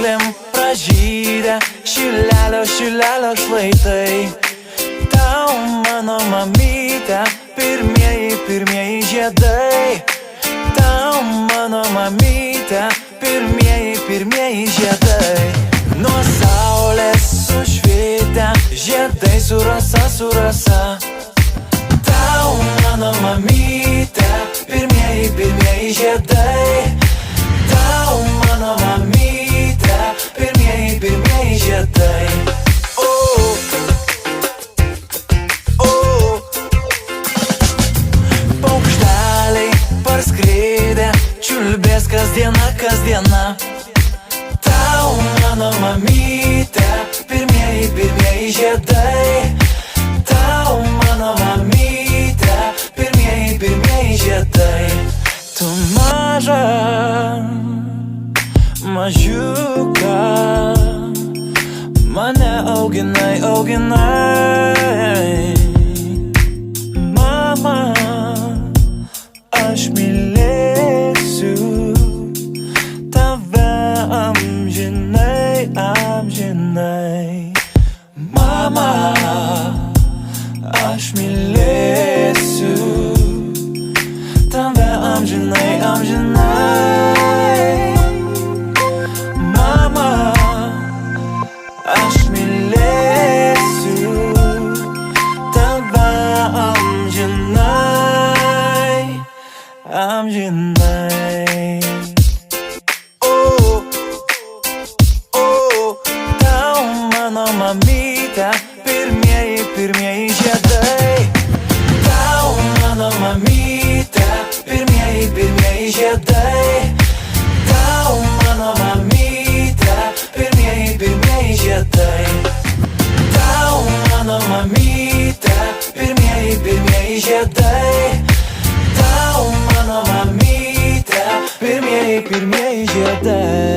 smuklėm pražydę šilelio šlaitai. Tau, mano mamyte, pirmieji žiedai. Tau, mano mamyte, pirmieji žiedai. Nuo saulės sušvitę žiedai su rasa. Tau, mano mamyte, pirmieji žiedai. Tau, mano mamyte, pirmieji žiedai. Paukšteliai parskridę čiulbės kasdiena. Tau, mano mamyte, pirmieji žiedai. Tau, mano mamyte, pirmieji žiedai. Tu mažiuką mane auginai. Mama, aš mylėsiu tave amžinai. Mama, aš mylėsiu tave amžinai. Mama, aš mylėsiu tave amžinai. Tau, mano mamyte, pirmieji žiedai. Tau, mano mamyte, pirmieji žiedai. Tau, mano mamyte, pirmieji žiedai. Tau, mano mamyte, pirmieji žiedai. Tau, mano mamyte, pirmieji žiedai.